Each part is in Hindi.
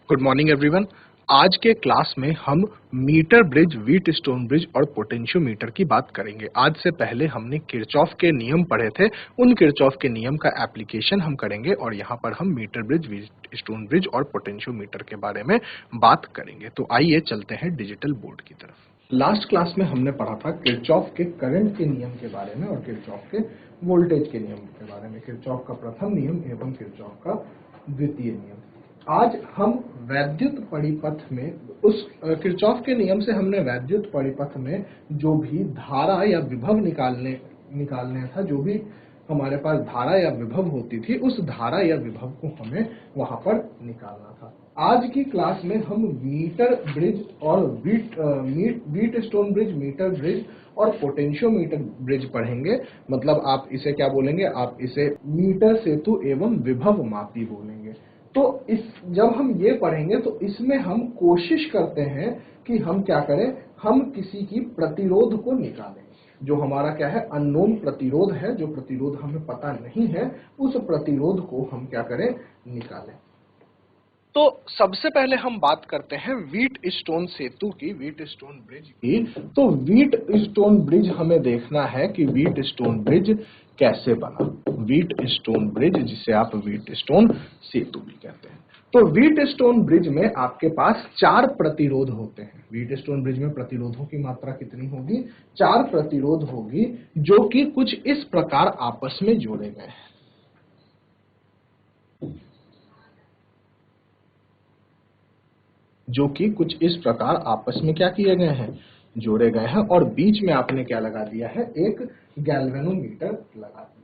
Good morning everyone. आज के क्लास में हम metre bridge, Wheatstone bridge और पोटेंशियोमीटर की बात करेंगे। आज से पहले हमने किरचॉफ के नियम पढ़े थे, उन किरचॉफ के नियम का एप्लीकेशन हम करेंगे और यहाँ पर हम metre bridge, Wheatstone bridge और पोटेंशियोमीटर के बारे में बात करेंगे। तो आइए चलते हैं डिजिटल बोर्ड की तरफ। लास्ट क्लास में हमने पढ़ा था किरचॉफ के करंट के नियम के बारे में और किरचॉफ के वोल्टेज के नियम के बारे में, किरचॉफ का प्रथम नियम एवं किरचॉफ का द्वितीय नियम। आज हम वैद्युत परिपथ में उस किरचॉफ के नियम से हमने वैद्युत परिपथ में जो भी धारा या विभव निकालने था, जो भी हमारे पास धारा या विभव होती थी, उस धारा या विभव को हमें वहां पर निकालना था। आज की क्लास में हम मीटर ब्रिज और Wheatstone bridge, metre bridge और पोटेंशियोमीटर ब्रिज पढ़ेंगे। मतलब आप इसे क्या बोलेंगे, आप इसे मीटर सेतु एवं विभव मापी बोलेंगे। तो जब हम ये पढ़ेंगे तो इसमें हम कोशिश करते हैं कि हम क्या करें, हम किसी की प्रतिरोध को निकालें। जो हमारा क्या है, अननोन प्रतिरोध है, जो प्रतिरोध हमें पता नहीं है, उस प्रतिरोध को हम क्या करें, निकालें। तो सबसे पहले हम बात करते हैं व्हीट स्टोन सेतु की, व्हीट स्टोन ब्रिज की। तो व्हीट स्टोन ब्रिज हमें देखना है कि व्हीट स्टोन ब्रिज कैसे बना। व्हीट स्टोन ब्रिज, जिसे आप व्हीट स्टोन सेतु भी कहते हैं। तो व्हीट स्टोन ब्रिज में आपके पास 4 प्रतिरोध होते हैं। व्हीट स्टोन ब्रिज में प्रतिरोधों की मात्रा कितनी होगी? 4 प्रतिरोध होगी, जो कि कुछ इस प्रकार आपस में जोड़े गए हैं। जो कि कुछ इस प्रकार आपस में क्या किए गए हैं, जोड़े गए हैं। और बीच में आपने क्या लगा दिया है, एक गैल्वेनोमीटर लगा दिया।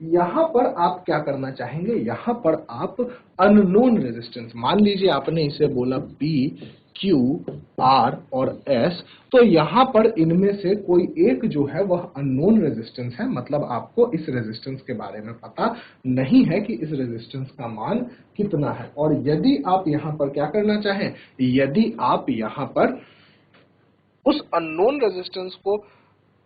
यहां पर आप क्या करना चाहेंगे, यहां पर आप अननोन रेजिस्टेंस, मान लीजिए आपने इसे बोला P, Q, R और S, तो यहां पर इनमें से कोई एक जो है वह अननोन रेजिस्टेंस है। मतलब आपको इस रेजिस्टेंस के बारे में पता नहीं है कि इस रेजिस्टेंस का मान कितना है। और यदि आप यहां पर क्या करना चाहें, यदि आप यहां पर उस अननोन रेजिस्टेंस को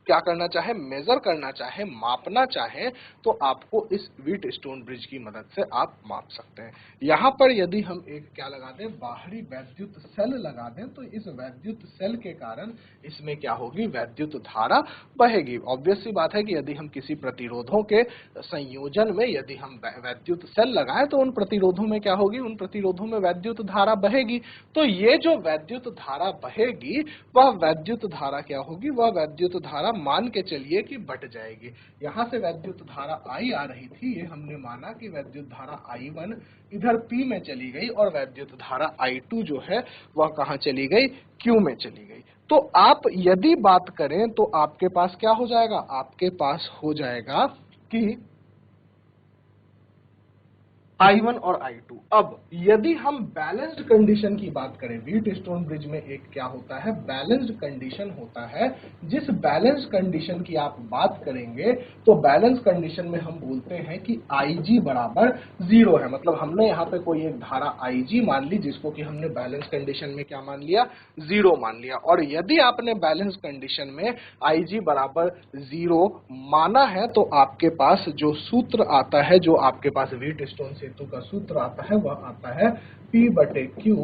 क्या करना चाहे, मेजर करना चाहे, मापना चाहे, तो आपको इस व्हीट स्टोन ब्रिज की मदद से आप माप सकते हैं। यहां पर यदि हम एक क्या लगा दें, बाहरी वैद्युत सेल लगा दें, तो इस वैद्युत सेल के कारण इसमें क्या होगी, वैद्युत धारा बहेगी। ऑब्वियस सी बात है कि यदि हम किसी प्रतिरोधों के संयोजन में यदि हम वैद्युत सेल लगाएं तो उन प्रतिरोधों में क्या होगी, उन प्रतिरोधों में वैद्युत धारा बहेगी। तो ये जो वैद्युत धारा बहेगी, वह वैद्युत धारा क्या होगी, वह वैद्युत धारा मान के चलिए कि बट जाएगी। यहां से वैद्युत धारा I आ रही थी, ये हमने माना कि वैद्युत धारा I1 इधर P में चली गई और वैद्युत धारा I2 जो है वह कहां चली गई, Q में चली गई। तो आप यदि बात करें तो आपके पास क्या हो जाएगा, आपके पास हो जाएगा कि I1 और I2। अब यदि हम बैलेंस्ड कंडीशन की बात करें, व्हीट स्टोन ब्रिज में एक क्या होता है, बैलेंस्ड कंडीशन होता है। जिस बैलेंस्ड कंडीशन की आप बात करेंगे तो बैलेंस्ड कंडीशन में हम बोलते हैं कि Ig बराबर 0 है। मतलब हमने यहाँ पे कोई एक धारा Ig मान ली, जिसको कि हमने बैलेंस कंडीशन में क्या मान लिया, 0 मान लिया। और यदि आपने बैलेंस कंडीशन में Ig बराबर 0 माना है तो आपके पास जो सूत्र आता है, जो आपके पास व्हीट स्टोन सेतु का सूत्र आता है, वह आता है P/Q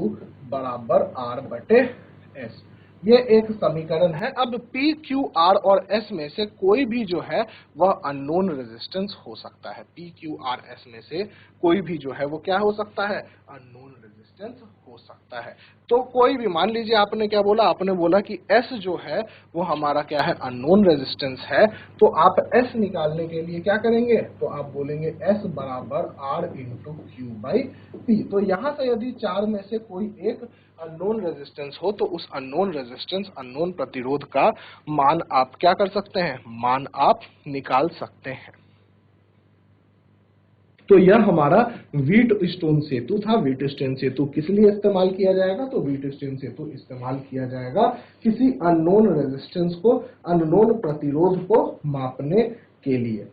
बराबर R/S। ये एक समीकरण है। अब P, Q, R और S में से कोई भी जो है वह अननोन रेजिस्टेंस हो सकता है। P, Q, R, S में से कोई भी जो है वो क्या हो सकता है, अननोन रेजिस्टेंस हो सकता है। तो कोई भी, मान लीजिए आपने क्या बोला, आपने बोला कि S जो है वो हमारा क्या है, अननोन रेजिस्टेंस है। तो आप S निकालने के लिए क्या करेंगे, तो आप बोलेंगे S बराबर R इंटू Q/P। तो यहां से यदि 4 में से कोई एक अननोन रेजिस्टेंस हो तो उस अननोन रेजिस्टेंस, अननोन प्रतिरोध का मान आप क्या कर सकते हैं, मान आप निकाल सकते हैं। तो यह हमारा व्हीट स्टोन सेतु था। व्हीट स्टोन सेतु किस लिए इस्तेमाल किया जाएगा, तो व्हीट स्टोन सेतु इस्तेमाल किया जाएगा किसी अननोन रेजिस्टेंस को, अननोन प्रतिरोध को मापने के लिए।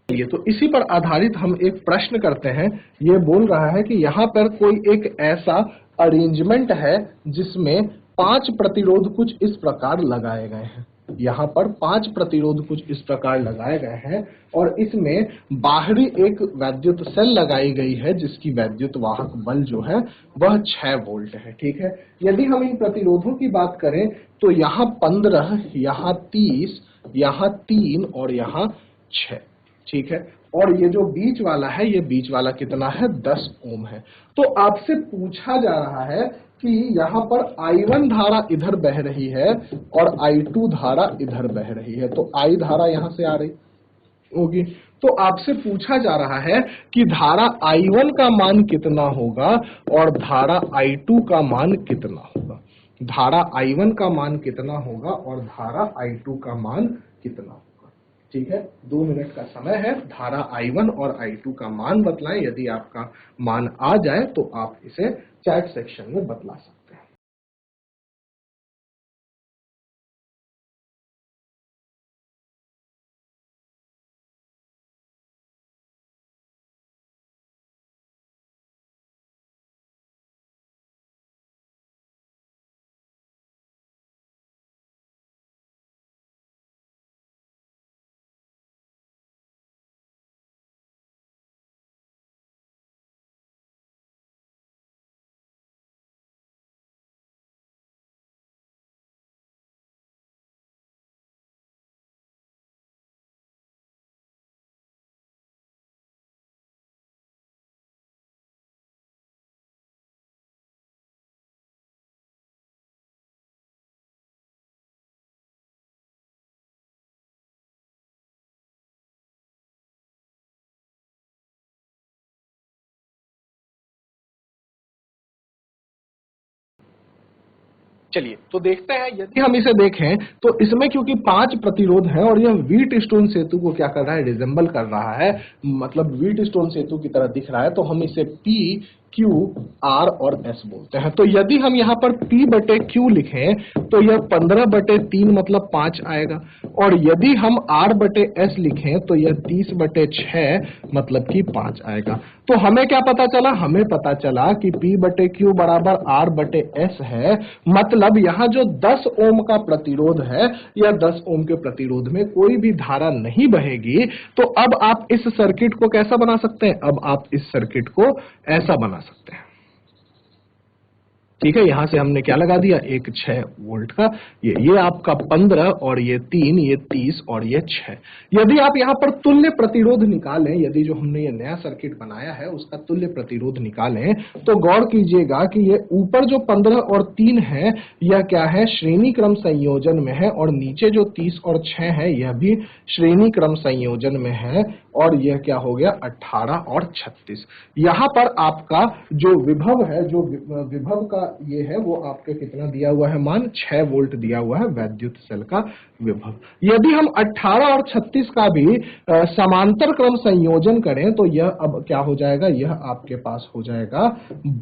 तो इसी पर आधारित हम एक प्रश्न करते हैं। ये बोल रहा है कि यहाँ पर कोई एक ऐसा अरेंजमेंट है जिसमें 5 प्रतिरोध कुछ इस प्रकार लगाए गए हैं। यहाँ पर 5 प्रतिरोध कुछ इस प्रकार लगाए गए हैं और इसमें बाहरी एक वैद्युत सेल लगाई गई है जिसकी वैद्युत वाहक बल जो है वह 6 वोल्ट है। ठीक है, यदि हम इन प्रतिरोधों की बात करें तो यहाँ 15, यहाँ 30, यहाँ 3 और यहाँ 6। ठीक है, और ये जो बीच वाला है, ये बीच वाला कितना है, 10 ओम है। तो आपसे पूछा जा रहा है कि यहाँ पर I1 धारा इधर बह रही है और I2 धारा इधर बह रही है, तो I धारा यहां से आ रही होगी। तो आपसे पूछा जा रहा है कि धारा I1 का मान कितना होगा और धारा I2 का मान कितना होगा। धारा I1 का मान कितना होगा और धारा I2 का मान कितना होगा। ठीक है, 2 मिनट का समय है। धारा I1 और I2 का मान बतलाएं। यदि आपका मान आ जाए तो आप इसे चैट सेक्शन में बतला सकते हैं। चलिए तो देखते हैं। यदि हम इसे देखें तो इसमें क्योंकि 5 प्रतिरोध हैं और यह व्हीट स्टोन सेतु को क्या कर रहा है, रिजेंबल कर रहा है, मतलब व्हीट स्टोन सेतु की तरह दिख रहा है, तो हम इसे P, Q, R और S बोलते हैं। तो यदि हम यहाँ पर P बटे Q लिखें तो यह 15/3 मतलब 5 आएगा, और यदि हम R बटे S लिखें तो यह 30/6 मतलब कि 5 आएगा। तो हमें क्या पता चला, हमें पता चला कि P बटे Q बराबर R बटे S है। मतलब यहाँ जो 10 ओम का प्रतिरोध है, या 10 ओम के प्रतिरोध में कोई भी धारा नहीं बहेगी। तो अब आप इस सर्किट को कैसा बना सकते हैं, अब आप इस सर्किट को ऐसा बना सकते हैं। ठीक है, यहां से हमने क्या लगा दिया, एक 6 वोल्ट का, ये आपका 15 और ये 3, ये 30 और ये 6। यदि आप यहां पर तुल्य प्रतिरोध निकालें, यदि जो हमने ये नया सर्किट बनाया है उसका तुल्य प्रतिरोध निकालें, तो गौर कीजिएगा कि ये ऊपर जो 15 और 3 है यह क्या है, श्रेणी क्रम संयोजन में है, और नीचे जो 30 और 6 है यह भी श्रेणी क्रम संयोजन में है, और यह क्या हो गया, 18 और 36। यहां पर आपका जो विभव है, जो विभव का ये है, वो आपके कितना दिया हुआ है मान, 6 वोल्ट दिया हुआ है वैद्युत सेल का विभव। यदि हम 18 और 36 का भी समांतर क्रम संयोजन करें तो यह अब क्या हो जाएगा, यह आपके पास हो जाएगा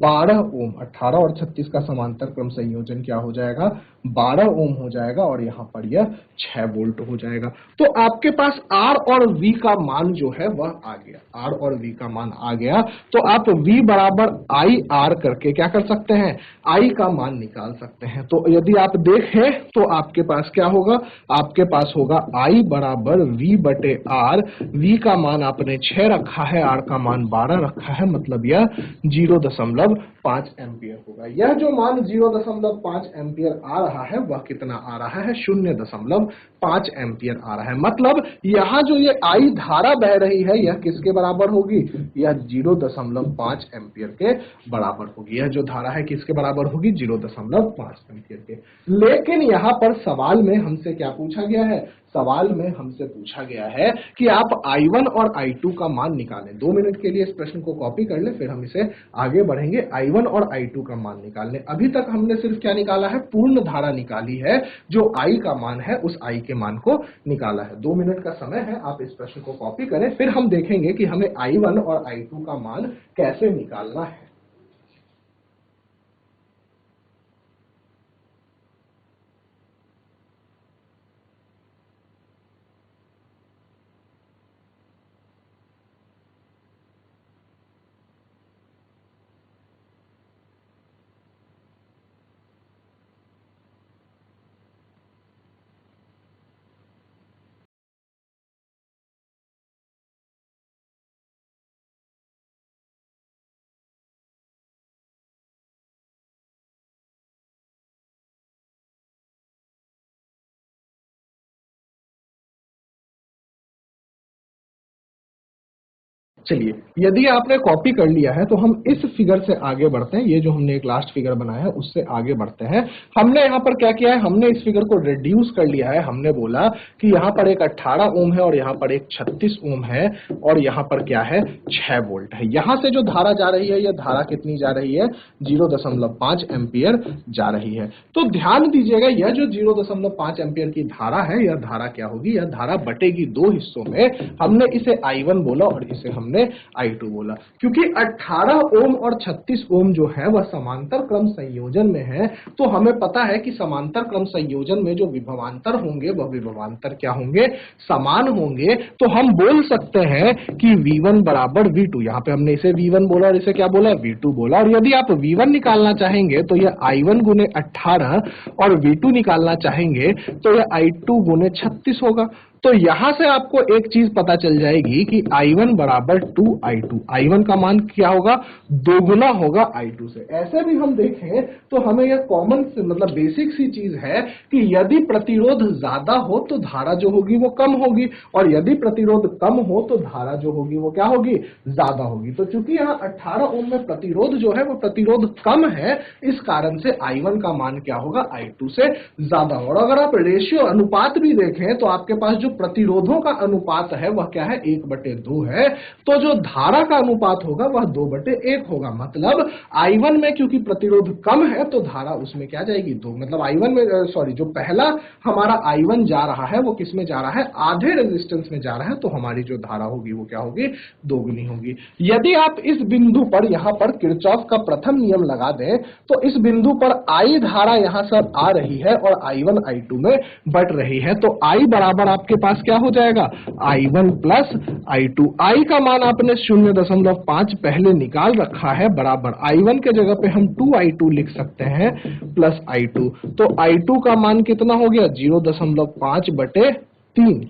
12 ओम। 18 और 36 का समांतर क्रम संयोजन क्या हो जाएगा, 12 ओम हो जाएगा, और यहां पर यह 6 वोल्ट हो जाएगा। तो आपके पास R और V का मान जो है वह आ गया, R और V का मान आ गया। तो आप V बराबर I R करके क्या कर सकते हैं, I का मान निकाल सकते हैं। तो यदि आप देखें तो आपके पास क्या होगा, आपके पास होगा I बराबर V बटे R। V का मान आपने 6 रखा है, R का मान 12 रखा है, मतलब यह 0.5 एम्पियर होगा। यह जो मान 0.5 एम्पियर आ रहा है वह कितना आ रहा है, 0.5 एम्पियर आ रहा है। मतलब यहाँ जो ये I धारा बह रही है यह किसके बराबर होगी, यह 0.5 एम्पियर के बराबर होगी। यह जो धारा है किसके बराबर होगी, 0.5 एम्पियर के। लेकिन यहाँ पर सवाल में हमसे क्या पूछा गया है, सवाल में हमसे पूछा गया है कि आप I1 और I2 का मान निकालें। 2 मिनट के लिए इस प्रश्न को कॉपी कर लें, फिर हम इसे आगे बढ़ेंगे। I1 और I2 का मान निकालने, अभी तक हमने सिर्फ क्या निकाला है, पूर्ण धारा निकाली है। जो I का मान है उस I के मान को निकाला है। 2 मिनट का समय है, आप इस प्रश्न को कॉपी करें, फिर हम देखेंगे कि हमें I1 और I2 का मान कैसे निकालना है। चलिए, यदि आपने कॉपी कर लिया है तो हम इस फिगर से आगे बढ़ते हैं। ये जो हमने एक लास्ट फिगर बनाया है उससे आगे बढ़ते हैं। हमने यहाँ पर क्या किया है, हमने इस फिगर को रिड्यूस कर लिया है। हमने बोला कि यहाँ पर एक 18 ओम है और यहाँ पर एक 36 ओम है और यहाँ पर क्या है 6 वोल्ट है। यहाँ से जो धारा जा रही है, यह धारा कितनी जा रही है 0.5 एम्पियर जा रही है। तो ध्यान दीजिएगा, यह जो 0.5 एम्पियर की धारा है, यह धारा क्या होगी, यह धारा बटेगी दो हिस्सों में। हमने इसे I1 बोला और इसे हमने I2 बोला, क्योंकि 18 ओम और 36 ओम जो है वह समांतर क्रम संयोजन में है। तो हमें पता है कि समांतर क्रम संयोजन में जो विभवांतर होंगे वह विभवांतर क्या होंगे, समान होंगे। तो हम बोल सकते हैं कि V1 बराबर V2। यहाँ पे हमने इसे V1 बोला और इसे क्या बोला, V2 बोला। और यदि आप V1 निकालना चाहेंगे तो यह I1 गुने 18 और V2 निकालना चाहेंगे तो यह I2 गुने 36 होगा। तो यहां से आपको एक चीज पता चल जाएगी कि I1 बराबर 2I2। I1 का मान क्या होगा, दोगुना होगा I2 से। ऐसे भी हम देखें तो हमें यह कॉमन मतलब बेसिक सी चीज है कि यदि प्रतिरोध ज्यादा हो तो धारा जो होगी वो कम होगी, और यदि प्रतिरोध कम हो तो धारा जो होगी वो क्या होगी, ज्यादा होगी। तो चूंकि यहाँ 18 ओम में प्रतिरोध जो है वो प्रतिरोध कम है, इस कारण से I1 का मान क्या होगा, I2 से ज्यादा। और अगर आप रेशियो अनुपात भी देखें तो आपके पास जो प्रतिरोधों का अनुपात है वह क्या है, 1/2 है। तो जो धारा का अनुपात होगा वह 2/1 होगा। मतलब I1 में क्योंकि प्रतिरोध कम है तो धारा उसमें क्या जाएगी, 2। मतलब I1 में सॉरी, जो पहला हमारा I1 जा रहा है वो किस में जा रहा है, आधे रेजिस्टेंस में जा रहा है। तो हमारी जो धारा होगी वो क्या होगी, दोगुनी होगी। यदि आप इस बिंदु पर यहां पर किरचॉफ का प्रथम नियम लगा दें तो इस बिंदु पर I धारा यहां से आ रही है और I1 I2 में बट रही है। तो I बराबर आपके पास क्या हो जाएगा, I1 प्लस I2। I का मान आपने 0.5 पहले निकाल रखा है, बराबर I1 के जगह पे हम 2I2 लिख सकते हैं प्लस I2। तो I2 का मान कितना हो गया, 0.5/3।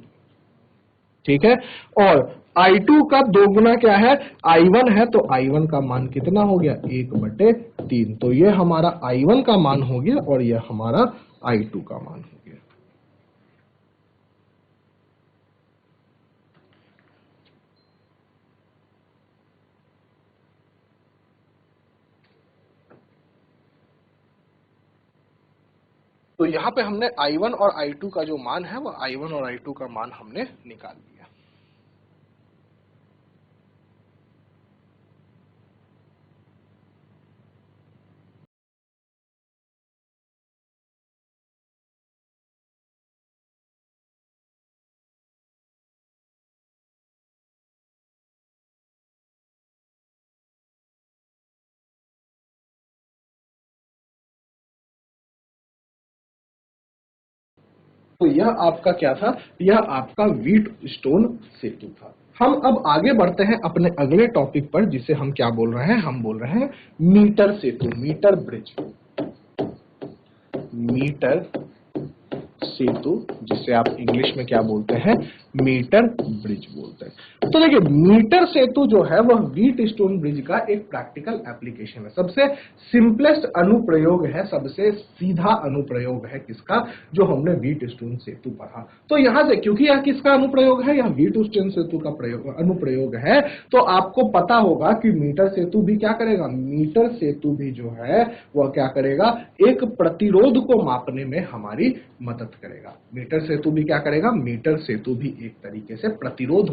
ठीक है, और I2 का दोगुना क्या है, I1 है। तो I1 का मान कितना हो गया, 1/3। तो ये हमारा I1 का मान हो गया और यह हमारा I2 का मान हो गया। तो यहां पे हमने I1 और I2 का जो मान है वो I1 और I2 का मान हमने निकाल लिया। तो यह आपका क्या था, यह आपका व्हीटस्टोन सेतु था। हम अब आगे बढ़ते हैं अपने अगले टॉपिक पर, जिसे हम क्या बोल रहे हैं, हम बोल रहे हैं मीटर सेतु, मीटर ब्रिज। मीटर सेतु, जिसे आप इंग्लिश में क्या बोलते हैं, मीटर ब्रिज बोलते हैं। तो देखिए, मीटर सेतु जो है वह व्हीटस्टोन ब्रिज का एक प्रैक्टिकल एप्लीकेशन है। सबसे सिंपलेस्ट अनुप्रयोग है, सबसे सीधा अनुप्रयोग है किसका, जो हमने व्हीटस्टोन सेतु पढ़ा। तो यहां से क्योंकि यह किसका अनुप्रयोग है, यह व्हीटस्टोन सेतु का अनुप्रयोग है, तो आपको पता होगा कि मीटर सेतु भी क्या करेगा, मीटर सेतु भी जो है वह क्या करेगा, एक प्रतिरोध को मापने में हमारी मदद करेगा। मीटर सेतु भी क्या करेगा, मीटर सेतु भी एक तरीके से प्रतिरोध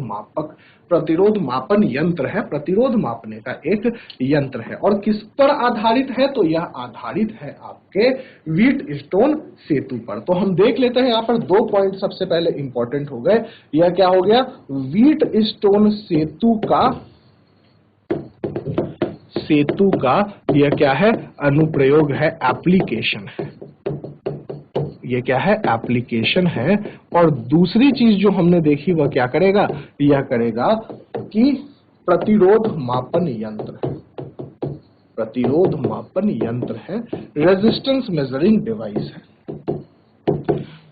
मापन यंत्र है, प्रतिरोध मापने का एक यंत्र है। और किस पर आधारित है, तो यह आधारित है आपके व्हीटस्टोन सेतु पर। तो हम देख लेते हैं, यहां पर 2 पॉइंट सबसे पहले इंपॉर्टेंट हो गए। यह क्या हो गया, व्हीटस्टोन सेतु का यह क्या है, अनुप्रयोग है, एप्लीकेशन है। ये क्या है, एप्लीकेशन है। और दूसरी चीज जो हमने देखी वह क्या करेगा, यह करेगा कि प्रतिरोध मापन यंत्र है, प्रतिरोध मापन यंत्र है, रेजिस्टेंस मेजरिंग डिवाइस है।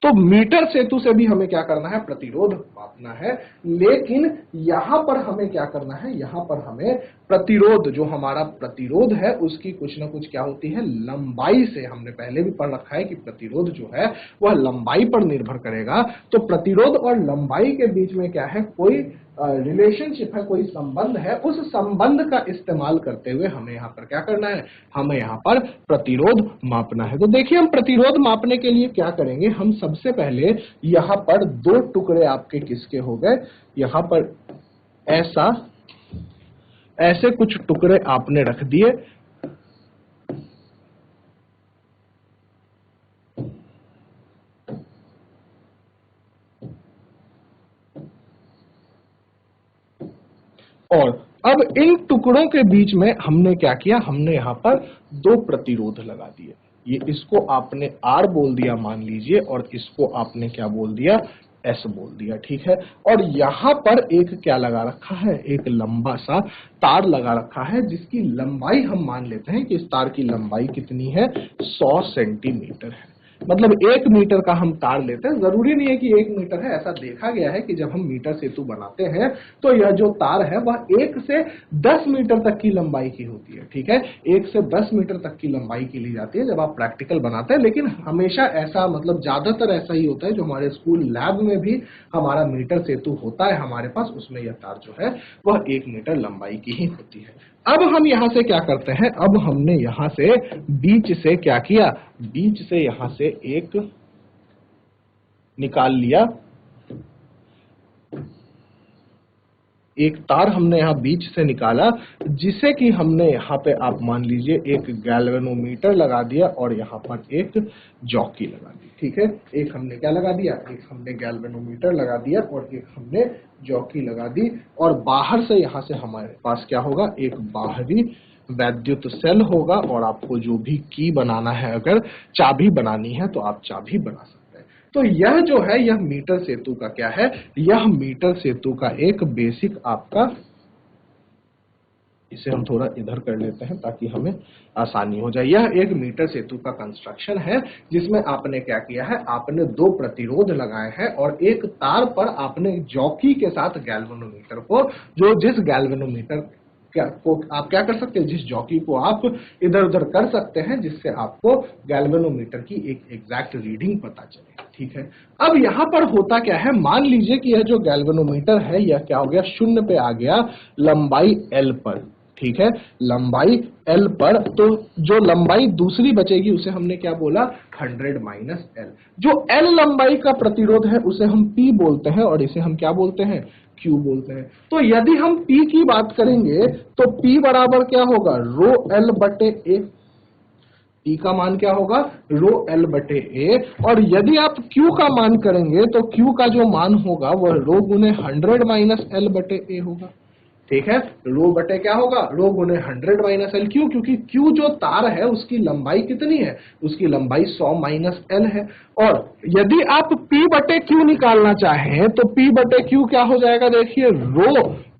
तो मीटर सेतु से भी हमें क्या करना है, प्रतिरोध मापना है। लेकिन यहां पर हमें क्या करना है, यहां पर हमें प्रतिरोध, जो हमारा प्रतिरोध है उसकी कुछ ना कुछ क्या होती है, लंबाई से। हमने पहले भी पढ़ रखा है कि प्रतिरोध जो है वह लंबाई पर निर्भर करेगा। तो प्रतिरोध और लंबाई के बीच में क्या है, कोई रिलेशनशिप है, कोई संबंध है, उस संबंध का इस्तेमाल करते हुए हमें यहाँ पर क्या करना है, हमें यहाँ पर प्रतिरोध मापना है। तो देखिए हम प्रतिरोध मापने के लिए क्या करेंगे, हम सबसे पहले यहाँ पर दो टुकड़े आपके किसके हो गए, यहाँ पर ऐसे कुछ टुकड़े आपने रख दिए, और अब इन टुकड़ों के बीच में हमने क्या किया, हमने यहाँ पर दो प्रतिरोध लगा दिए। ये इसको आपने R बोल दिया मान लीजिए, और इसको आपने क्या बोल दिया, S बोल दिया, ठीक है। और यहाँ पर एक क्या लगा रखा है, एक लंबा सा तार लगा रखा है, जिसकी लंबाई हम मान लेते हैं कि इस तार की लंबाई कितनी है, 100 सेंटीमीटर है। मतलब 1 मीटर का हम तार लेते हैं, जरूरी नहीं है कि 1 मीटर है। ऐसा देखा गया है कि जब हम मीटर सेतु बनाते हैं तो यह जो तार है वह 1 से 10 मीटर तक की लंबाई की होती है, ठीक है। 1 से 10 मीटर तक की लंबाई की ली जाती है जब आप प्रैक्टिकल बनाते हैं, लेकिन हमेशा ऐसा, मतलब ज्यादातर ऐसा ही होता है। जो हमारे स्कूल लैब में भी हमारा मीटर सेतु होता है हमारे पास, उसमें यह तार जो है वह 1 मीटर लंबाई की ही होती है। अब हम यहां से क्या करते हैं, अब हमने यहां से बीच से क्या किया, बीच से यहां से एक निकाल लिया, एक तार हमने यहां बीच से निकाला, जिसे कि हमने यहां पे आप मान लीजिए एक गैल्वेनोमीटर लगा दिया और यहां पर एक जॉकी लगा दी, ठीक है। एक हमने क्या लगा दिया, एक हमने गैल्वेनोमीटर लगा दिया और एक हमने जॉकी लगा दी। और बाहर से यहां से हमारे पास क्या होगा, एक बाहरी वैद्युत सेल होगा, और आपको जो भी की बनाना है, अगर चाबी बनानी है तो आप चाबी बना सकते हैं। तो यह जो है, यह मीटर सेतु का क्या है, यह मीटर सेतु का एक बेसिक आपका, इसे हम थोड़ा इधर कर लेते हैं ताकि हमें आसानी हो जाए। यह एक मीटर सेतु का कंस्ट्रक्शन है, जिसमें आपने क्या किया है, आपने दो प्रतिरोध लगाए हैं और एक तार पर आपने जॉकी के साथ गैल्वेनोमीटर को, जो जिस गैल्वेनोमीटर को आप क्या कर सकते हैं, जिस जॉकी को आप इधर उधर कर सकते हैं, जिससे आपको गैल्वेनोमीटर की एक एग्जैक्ट रीडिंग पता चले, ठीक है। अब यहां पर होता क्या है, मान लीजिए कि यह जो गैल्वेनोमीटर है यह क्या हो गया, 0 पे आ गया लंबाई L पर, ठीक है, लंबाई L पर। तो जो लंबाई दूसरी बचेगी उसे हमने क्या बोला, 100 माइनस L। जो L लंबाई का प्रतिरोध है उसे हम P बोलते हैं, और इसे हम क्या बोलते हैं, Q बोलते हैं। तो यदि हम P की बात करेंगे तो P बराबर क्या होगा, रो L बटे A। P का मान क्या होगा, रो L बटे A। और यदि आप Q का मान करेंगे तो Q का जो मान होगा वह रो गुने 100 माइनस L बटे A होगा, ठीक है। रो बटे क्या होगा, रो गुने 100 माइनस L। क्यों, क्योंकि Q जो तार है उसकी लंबाई कितनी है, उसकी लंबाई 100 माइनस L है। और यदि आप P बटे Q निकालना चाहें तो P बटे Q क्या हो जाएगा, देखिए, रो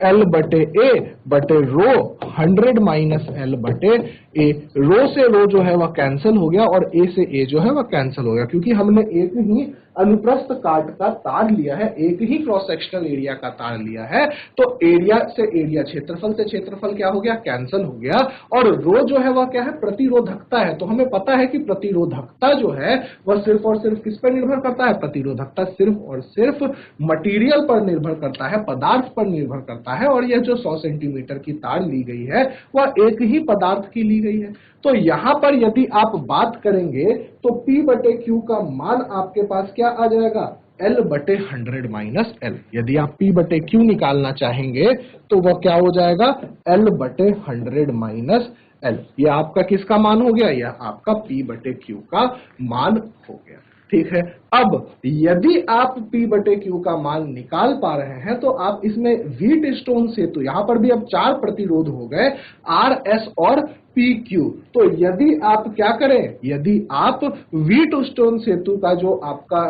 L बटे A बटे रो 100 माइनस L बटे A। रो से रो जो है वह कैंसिल हो गया और A से A जो है वह कैंसिल हो गया, क्योंकि हमने एक ही अनुप्रस्थ काट का तार लिया है, एक ही क्रॉस सेक्शनल एरिया का तार लिया है। तो एरिया से एरिया, क्षेत्रफल से क्षेत्रफल क्या हो गया, कैंसिल हो गया। और रो जो है वह क्या है, प्रतिरोधकता है। तो हमें पता है कि प्रतिरोधकता जो है वह सिर्फ और सिर्फ किस पर निर्भर करता है, प्रतिरोधकता सिर्फ और सिर्फ मटेरियल पर निर्भर करता है, पदार्थ पर निर्भर करता है। और यह जो 100 सेंटीमीटर की तार ली गई है वह एक ही पदार्थ की ली गई है। तो यहां पर यदि आप बात करेंगे तो P बटे Q का मान आपके पास क्या आ जाएगा, L बटे 100 माइनस L। यदि आप P बटे Q निकालना चाहेंगे तो वह क्या हो जाएगा, L बटे 100 माइनस L। यह आपका किसका मान हो गया, यह आपका P बटे Q का मान हो गया, ठीक है। अब यदि आप P बटे Q का मान निकाल पा रहे हैं तो आप इसमें व्हीटस्टोन सेतु, यहां पर भी अब 4 प्रतिरोध हो गए, R, S और PQ। तो यदि आप क्या करें, यदि आप व्हीटस्टोन सेतु का जो आपका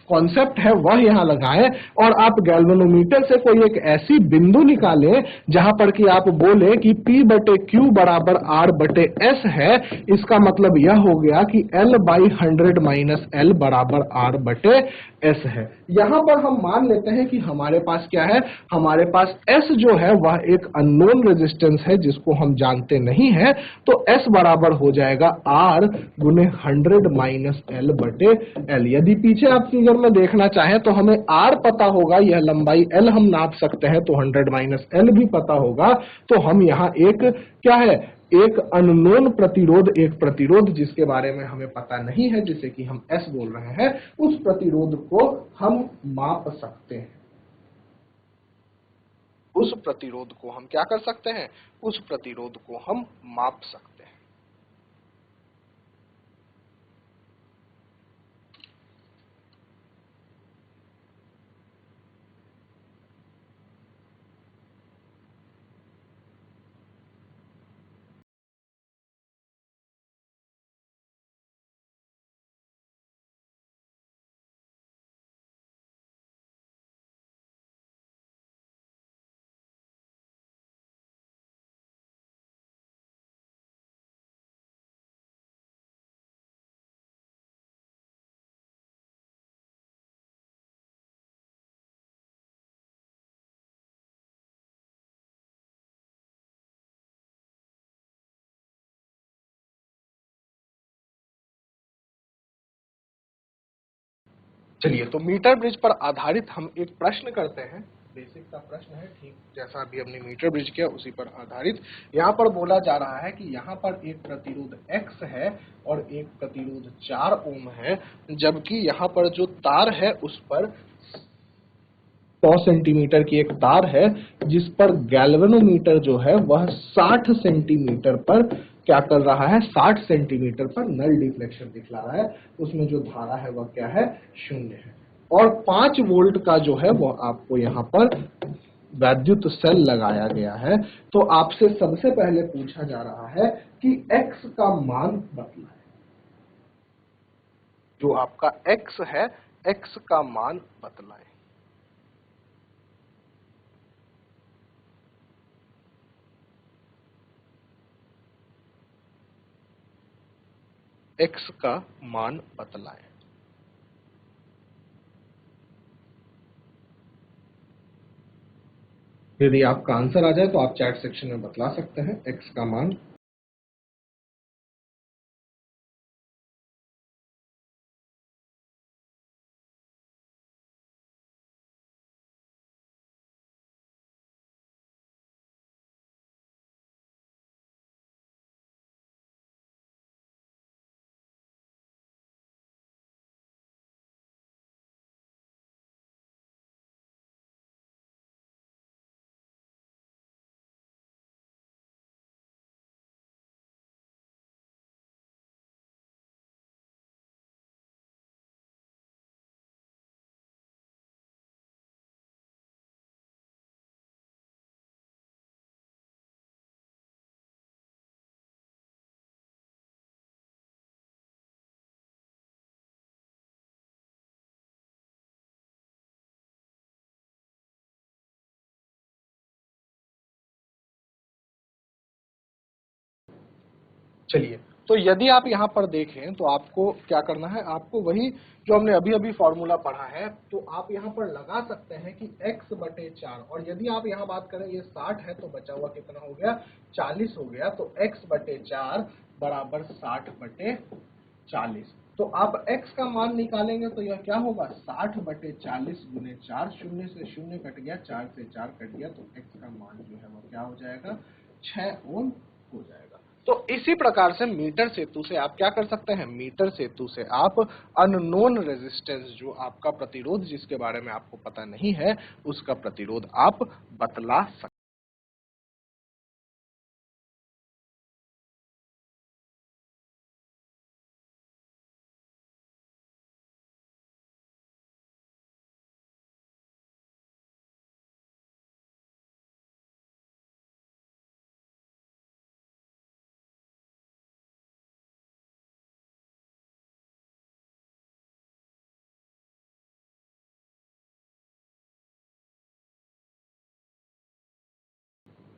कॉन्सेप्ट है वह यहां लगाएं और आप गैल्वेनोमीटर से कोई एक ऐसी बिंदु निकालें जहां पर कि आप बोले कि P बटे Q बराबर R बटे S है। इसका मतलब यह हो गया कि L बाई 100 माइनस L बराबर R बटे S है। यहां पर हम मान लेते हैं कि हमारे पास क्या है, हमारे पास S जो है वह एक अननोन रेजिस्टेंस है जिसको हम जानते नहीं है। तो S बराबर हो जाएगा R गुने 100 माइनस L बटे L। यदि पीछे आप फिगर में देखना चाहें तो हमें R पता होगा, यह लंबाई L हम नाप सकते हैं, तो 100 माइनस L भी पता होगा। तो हम यहाँ एक क्या है, एक अननोन प्रतिरोध, एक प्रतिरोध जिसके बारे में हमें पता नहीं है, जिसे कि हम S बोल रहे हैं, उस प्रतिरोध को हम माप सकते हैं। उस प्रतिरोध को हम क्या कर सकते हैं, उस प्रतिरोध को हम माप सकते हैं। चलिए, तो मीटर ब्रिज पर आधारित हम एक प्रश्न करते हैं। बेसिक सा प्रश्न है, ठीक जैसा अभी हमने मीटर ब्रिज किया उसी पर आधारित। यहाँ पर बोला जा रहा है कि यहाँ पर एक प्रतिरोध X है और एक प्रतिरोध 4 ओम है, जबकि यहाँ पर जो तार है उस पर 100 सेंटीमीटर की एक तार है, जिस पर गैल्वेनोमीटर जो है वह 60 सेंटीमीटर पर क्या कर रहा है, 60 सेंटीमीटर पर नल डिफ्लेक्शन दिखला रहा है। उसमें जो धारा है वह क्या है, 0 है। और 5 वोल्ट का जो है वो आपको यहाँ पर वैद्युत सेल लगाया गया है। तो आपसे सबसे पहले पूछा जा रहा है कि X का मान बतलाएं। जो आपका X है, X का मान बतलाएं। X का मान बतलाएं। यदि आपका आंसर आ जाए तो आप चैट सेक्शन में बतला सकते हैं X का मान। चलिए, तो यदि आप यहाँ पर देखें तो आपको क्या करना है, आपको वही जो हमने अभी अभी फॉर्मूला पढ़ा है, तो आप यहाँ पर लगा सकते हैं कि x बटे 4, और यदि आप यहाँ बात करें ये 60 है तो बचा हुआ कितना हो गया, 40 हो गया। तो x बटे 4 बराबर 60 बटे 40। तो आप x का मान निकालेंगे तो यह क्या होगा, 60 बटे 40 गुने 4, शून्य से शून्य कट गया, 4 से 4 कट गया, तो x का मान जो है वो क्या हो जाएगा, 6 ओम हो जाएगा। तो इसी प्रकार से मीटर सेतु से आप क्या कर सकते हैं, मीटर सेतु से आप अननोन रेजिस्टेंस, जो आपका प्रतिरोध जिसके बारे में आपको पता नहीं है, उसका प्रतिरोध आप बतला सकते हैं।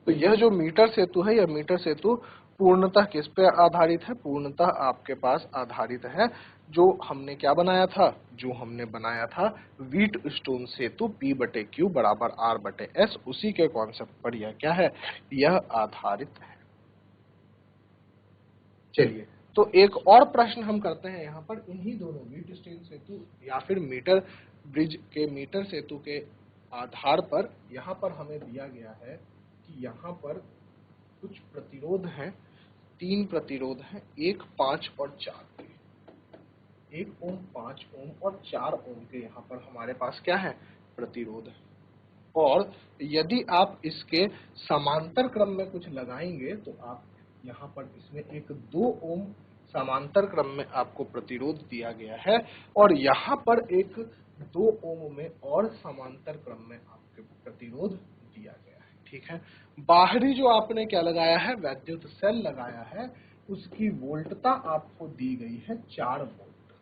तो यह जो मीटर सेतु है, यह मीटर सेतु पूर्णतः किस पे आधारित है, पूर्णतः आपके पास आधारित है जो हमने क्या बनाया था, जो हमने बनाया था व्हीट स्टोन सेतु P बटे Q बराबर R बटे S, उसी के कॉन्सेप्ट पर यह क्या है, यह आधारित है। चलिए, तो एक और प्रश्न हम करते हैं यहाँ पर इन्हीं दोनों व्हीटस्टोन सेतु या फिर मीटर ब्रिज के मीटर सेतु के आधार पर। यहाँ पर हमें दिया गया है कि यहाँ पर कुछ प्रतिरोध हैं, 3 प्रतिरोध हैं, 1, 5 और 4 के। 1 ओम, 5 ओम और 4 ओम के यहाँ पर हमारे पास क्या है, प्रतिरोध है। और यदि आप इसके समांतर क्रम में कुछ लगाएंगे तो आप यहाँ पर इसमें एक 2 ओम समांतर क्रम में आपको प्रतिरोध दिया गया है और यहाँ पर एक 2 ओम में और समांतर क्रम में आपको प्रतिरोध दिया गया है। ठीक है, बाहरी जो आपने क्या लगाया है, वैद्युत सेल लगाया है, उसकी वोल्टता आपको दी गई है 4 वोल्ट।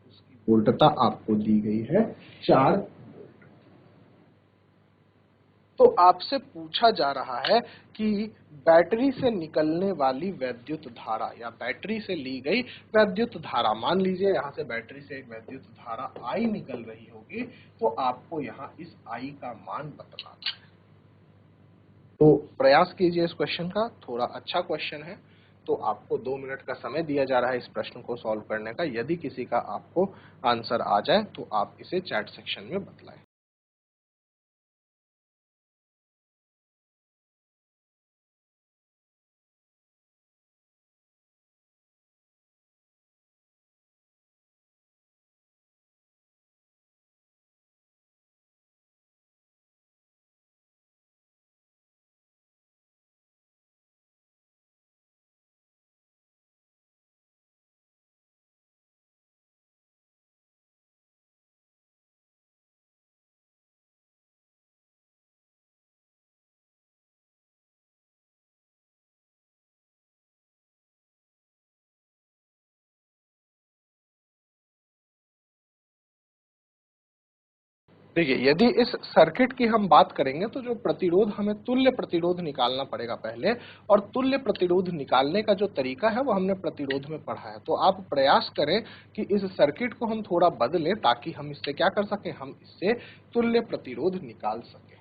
उसकी वोल्टता आपको दी गई है 4। तो आपसे पूछा जा रहा है कि बैटरी से निकलने वाली वैद्युत धारा या बैटरी से ली गई वैद्युत धारा, मान लीजिए यहाँ से बैटरी से एक वैद्युत धारा I निकल रही होगी, तो आपको यहाँ इस I का मान बतलाना है। तो प्रयास कीजिए इस क्वेश्चन का, थोड़ा अच्छा क्वेश्चन है। तो आपको 2 मिनट का समय दिया जा रहा है इस प्रश्न को सॉल्व करने का। यदि किसी का आपको आंसर आ जाए तो आप इसे चैट सेक्शन में बतलाएं। देखिए, यदि इस सर्किट की हम बात करेंगे तो जो प्रतिरोध, हमें तुल्य प्रतिरोध निकालना पड़ेगा पहले, और तुल्य प्रतिरोध निकालने का जो तरीका है वो हमने प्रतिरोध में पढ़ा है। तो आप प्रयास करें कि इस सर्किट को हम थोड़ा बदलें ताकि हम इससे क्या कर सकें, हम इससे तुल्य प्रतिरोध निकाल सकें।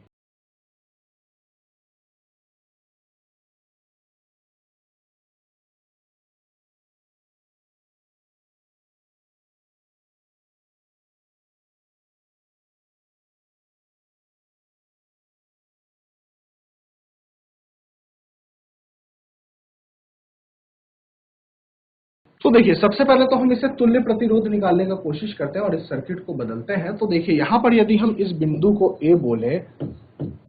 तो देखिए, सबसे पहले तो हम इसे तुल्य प्रतिरोध निकालने का कोशिश करते हैं और इस सर्किट को बदलते हैं। तो देखिए, यहाँ पर यदि हम इस बिंदु को A बोले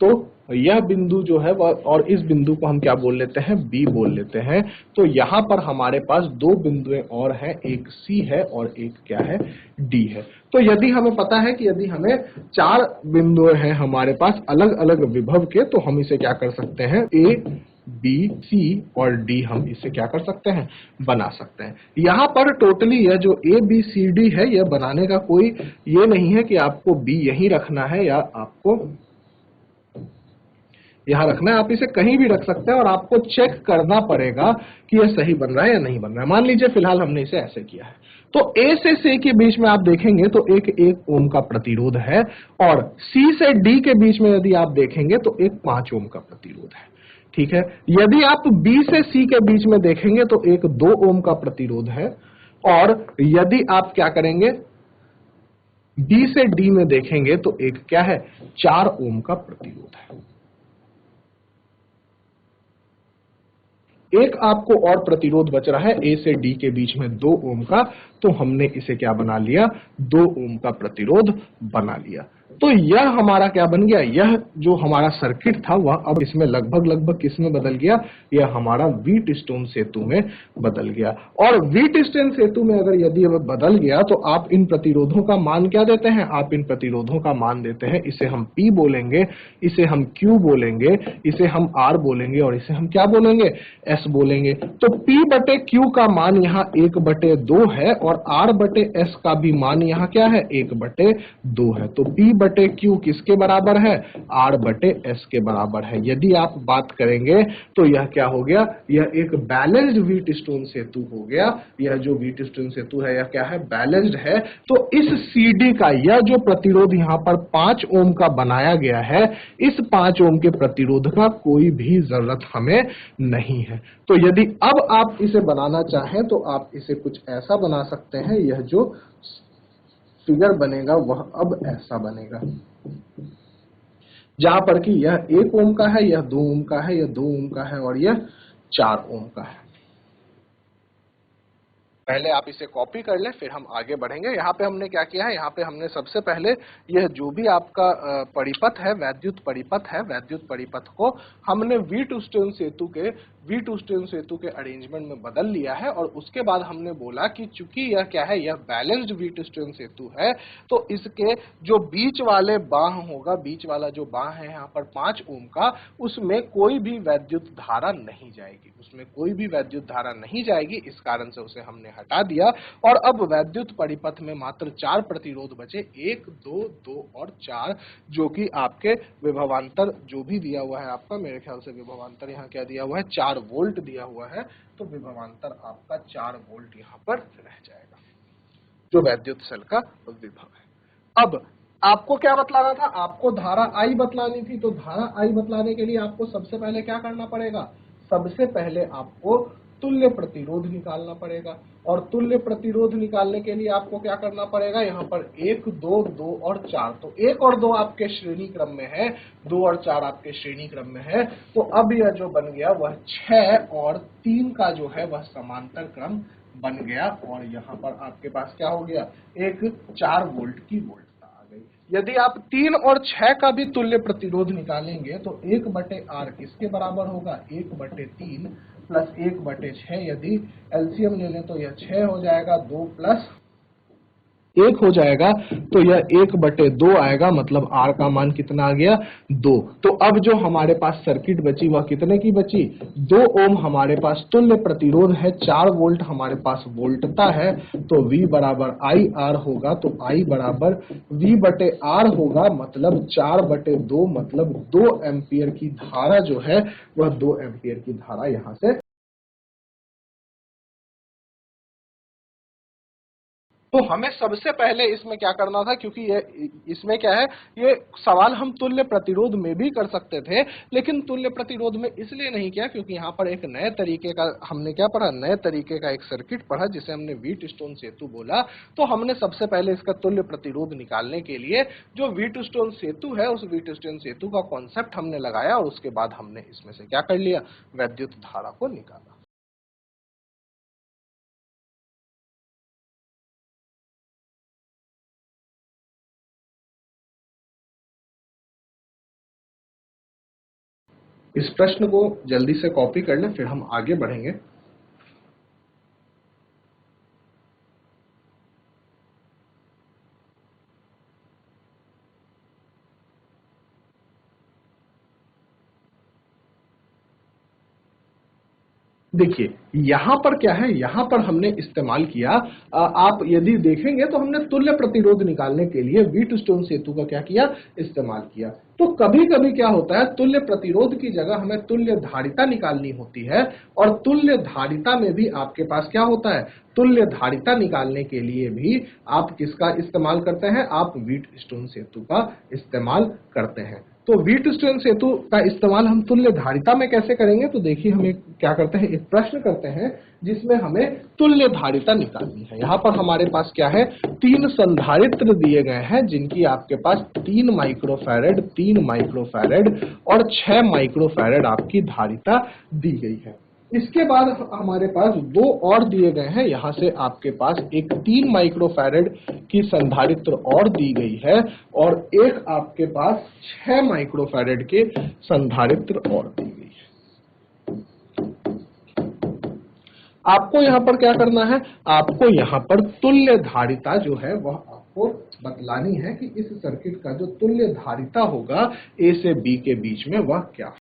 तो यह बिंदु जो है वह, और इस बिंदु को हम क्या बोल लेते हैं, B बोल लेते हैं। तो यहाँ पर हमारे पास 2 बिंदुएं और हैं, एक C है और एक क्या है, D है। तो यदि हमें पता है कि यदि हमें 4 बिंदुएं हैं हमारे पास अलग अलग विभव के, तो हम इसे क्या कर सकते हैं, A, B, C और D हम इसे क्या कर सकते हैं, बना सकते हैं। यहाँ पर टोटली यह जो A, B, C, D है, यह बनाने का कोई ये नहीं है कि आपको B यहीं रखना है या आपको यहाँ रखना है। आप इसे कहीं भी रख सकते हैं और आपको चेक करना पड़ेगा कि यह सही बन रहा है या नहीं बन रहा है। मान लीजिए फिलहाल हमने इसे ऐसे किया है, तो A से C के बीच में आप देखेंगे तो एक 1 ओम का प्रतिरोध है, और C से D के बीच में यदि आप देखेंगे तो एक 5 ओम का प्रतिरोध है। ठीक है, यदि आप B से C के बीच में देखेंगे तो एक 2 ओम का प्रतिरोध है, और यदि आप क्या करेंगे, B से D में देखेंगे तो एक क्या है, 4 ओम का प्रतिरोध है। एक आपको और प्रतिरोध बच रहा है A से D के बीच में 2 ओम का, तो हमने इसे क्या बना लिया, 2 ओम का प्रतिरोध बना लिया। तो यह हमारा क्या बन गया, यह जो हमारा सर्किट था वह अब इसमें लगभग किसमें बदल गया, यह हमारा व्हीटस्टोन सेतु में बदल गया। और व्हीटस्टोन सेतु में अगर यदि अब बदल गया तो आप इन प्रतिरोधों का मान क्या देते हैं, आप इन प्रतिरोधों का मान देते हैं, इसे हम P बोलेंगे, इसे हम Q बोलेंगे, इसे हम R बोलेंगे और इसे हम क्या बोलेंगे, S बोलेंगे। तो P बटे Q का मान यहाँ 1/2 है और R बटे S का भी मान यहाँ क्या है, 1/2 है। तो P बटे क्यू किसके बराबर है, आर बटे एस के बराबर है। यदि आप बात करेंगे तो यह क्या हो गया, यह एक बैलेंस्ड व्हीट स्टोन सेतु हो गया। यह जो व्हीट स्टोन सेतु है यह क्या है, बैलेंस्ड है। तो इस सीडी का यह जो प्रतिरोध यहाँ पर 5 ओम का बनाया गया है, इस 5 ओम के प्रतिरोध का कोई भी जरूरत हमें नहीं है। तो यदि अब आप इसे बनाना चाहें तो आप इसे कुछ ऐसा बना सकते हैं। यह जो फिगर बनेगा वह अब ऐसा बनेगा, जहां पर कि यह 1 ओम का है, यह 2 ओम का है, यह 2 ओम का है और यह 4 ओम का है। पहले आप इसे कॉपी कर लें, फिर हम आगे बढ़ेंगे। यहाँ पे हमने क्या किया है, यहाँ पे हमने सबसे पहले यह जो भी आपका परिपथ है, वैद्युत परिपथ है, वैद्युत परिपथ को हमने व्हीटस्टोन सेतु के अरेंजमेंट में बदल लिया है। और उसके बाद हमने बोला कि चूंकि यह क्या है, यह बैलेंस्ड व्हीटस्टोन सेतु है, तो इसके जो बीच वाले बाह होगा, बीच वाला जो बाह है यहाँ पर 5 ओम का, उसमें कोई भी वैद्युत धारा नहीं जाएगी, उसमें कोई भी वैद्युत धारा नहीं जाएगी। इस कारण से उसे हमने हटा दिया और अब वैद्युत परिपथ में मात्र 4 प्रतिरोध बचे, 1, 2, 2 और 4, जो कि आपके विभवांतर जो भी दिया हुआ है आपका, मेरे ख्याल से विभवांतर यहाँ क्या दिया हुआ है, 4 वोल्ट दिया हुआ है। तो विभवांतर आपका 4 वोल्ट यहाँ पर रह जाएगा, जो वैद्युत सेल का विभव है। अब आपको क्या बतलाना था, आपको धारा आई बतलानी थी। तो धारा आई बतलाने के लिए आपको सबसे पहले क्या करना पड़ेगा, सबसे पहले आपको तुल्य प्रतिरोध निकालना पड़ेगा। और तुल्य प्रतिरोध निकालने के लिए आपको क्या करना पड़ेगा, यहाँ पर 1, 2, 2 और 4, तो 1 और 2 आपके श्रेणी क्रम में है, 2 और 4 आपके श्रेणी क्रम में है। तो अब यह जो बन गया वह 6 और 3 का जो है वह समांतर क्रम बन गया। और यहाँ पर आपके पास क्या हो गया, एक 4 वोल्ट की वोल्टता आ गई। यदि आप 3 और 6 का भी तुल्य प्रतिरोध निकालेंगे तो 1 बटे आर किसके बराबर होगा, 1 बटे 3 प्लस 1 बटे 6। यदि एलसीएम ले लें तो यह 6 हो जाएगा, 2 प्लस 1 हो जाएगा, तो यह 1 बटे 2 आएगा। मतलब आर का मान कितना आ गया, 2। तो अब जो हमारे पास सर्किट बची वह कितने की बची, 2 ओम हमारे पास तुल्य प्रतिरोध है, 4 वोल्ट हमारे पास वोल्टता है। तो V बराबर आई आर होगा, तो I बराबर V बटे आर होगा, मतलब 4 बटे 2, मतलब 2 एम्पियर की धारा जो है वह 2 एम्पियर की धारा यहां से। तो हमें सबसे पहले इसमें क्या करना था, क्योंकि ये इसमें क्या है, ये सवाल हम तुल्य प्रतिरोध में भी कर सकते थे, लेकिन तुल्य प्रतिरोध में इसलिए नहीं किया क्योंकि यहाँ पर एक नए तरीके का हमने क्या पढ़ा, नए तरीके का एक सर्किट पढ़ा जिसे हमने व्हीटस्टोन सेतु बोला। तो हमने सबसे पहले इसका तुल्य प्रतिरोध निकालने के लिए जो व्हीटस्टोन सेतु है, उस व्हीटस्टोन सेतु का कॉन्सेप्ट हमने लगाया और उसके बाद हमने इसमें से क्या कर लिया, वैद्युत धारा को निकाला। इस प्रश्न को जल्दी से कॉपी कर लें, फिर हम आगे बढ़ेंगे। देखिए यहां पर क्या है, यहां पर हमने इस्तेमाल किया, आप यदि देखेंगे तो हमने तुल्य प्रतिरोध निकालने के लिए व्हीटस्टोन सेतु का क्या किया, इस्तेमाल किया। तो कभी कभी क्या होता है, तुल्य प्रतिरोध की जगह हमें तुल्य धारिता निकालनी होती है, और तुल्य धारिता में भी आपके पास क्या होता है, तुल्य धारिता निकालने के लिए भी आप किसका इस्तेमाल करते हैं, आप व्हीटस्टोन सेतु का इस्तेमाल करते हैं। तो व्हीटस्टोन सेतु का इस्तेमाल हम तुल्य धारिता में कैसे करेंगे, तो देखिए हम एक क्या करते हैं, एक प्रश्न करते हैं जिसमें हमें तुल्य धारिता निकालनी है। यहाँ पर हमारे पास क्या है, 3 संधारित्र दिए गए हैं जिनकी आपके पास 3 माइक्रोफैरेड, 3 माइक्रोफैरेड और 6 माइक्रोफैरेड आपकी धारिता दी गई है। इसके बाद हमारे पास 2 और दिए गए हैं, यहां से आपके पास एक 3 माइक्रोफैरेड की संधारित्र और दी गई है और एक आपके पास 6 माइक्रोफैरेड के संधारित्र और दी गई है। आपको यहां पर क्या करना है, आपको यहां पर तुल्य धारिता जो है वह आपको बतलानी है कि इस सर्किट का जो तुल्य धारिता होगा ए से बी के बीच में वह क्या।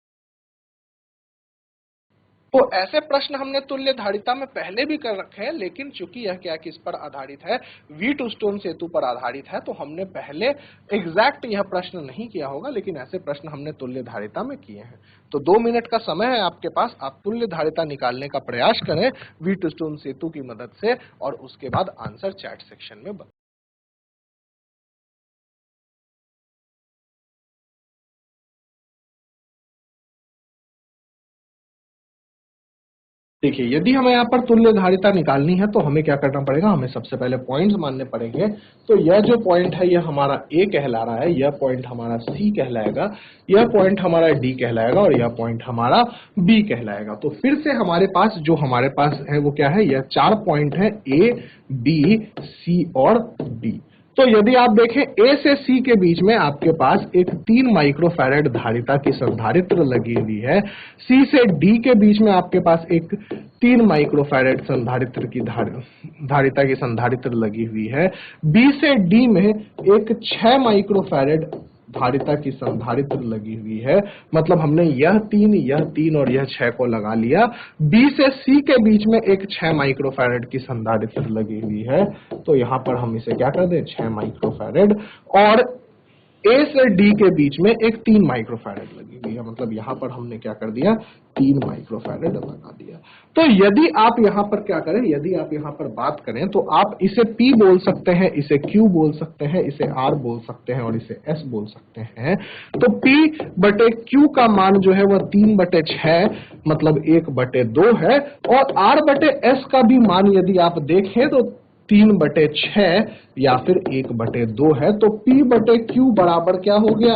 तो ऐसे प्रश्न हमने तुल्य धारिता में पहले भी कर रखे हैं, लेकिन चूंकि यह क्या किस पर आधारित है, व्हीटस्टोन सेतु पर आधारित है, तो हमने पहले एग्जैक्ट यह प्रश्न नहीं किया होगा, लेकिन ऐसे प्रश्न हमने तुल्य धारिता में किए हैं। तो 2 मिनट का समय है आपके पास, आप तुल्य धारिता निकालने का प्रयास करें व्हीटस्टोन सेतु की मदद से, और उसके बाद आंसर चैट सेक्शन में बताएं। देखिए, यदि हमें यहाँ पर तुल्य धारिता निकालनी है तो हमें क्या करना पड़ेगा, हमें सबसे पहले पॉइंट्स मानने पड़ेंगे। तो यह जो पॉइंट है यह हमारा ए कहला रहा है, यह पॉइंट हमारा सी कहलाएगा, यह पॉइंट हमारा डी कहलाएगा और यह पॉइंट हमारा बी कहलाएगा। तो फिर से हमारे पास जो हमारे पास है वो क्या है, यह 4 पॉइंट है, ए, बी, सी और डी। तो यदि आप देखें ए से सी के बीच में आपके पास एक 3 माइक्रोफैरेड धारिता की संधारित्र लगी हुई है। सी से डी के बीच में आपके पास एक 3 माइक्रोफैरेड संधारित्र की धारिता की संधारित्र लगी हुई है। बी से डी में एक 6 माइक्रोफैरेड धारिता की संधारित्र लगी हुई है। मतलब हमने यह 3 और यह 6 को लगा लिया। बी से सी के बीच में एक 6 माइक्रोफैरेड की संधारित्र लगी हुई है। तो यहां पर हम इसे क्या कर दें, 6 माइक्रोफैरेड। और ए से डी के बीच में एक 3 माइक्रोफैरेड लगी हुई है। मतलब यहां पर हमने क्या कर दिया, 3 माइक्रोफैरेड लगा दिया। तो यदि आप यहां पर क्या करें, यदि आप यहां पर बात करें तो आप इसे P बोल सकते हैं, इसे Q बोल सकते हैं, इसे R बोल सकते हैं और इसे S बोल सकते हैं। तो P बटे Q का मान जो है वह 3/6 मतलब 1/2 है, और R बटे S का भी मान यदि आप देखें तो 3/6 या फिर 1/2 है। तो P बटे Q बराबर क्या हो गया,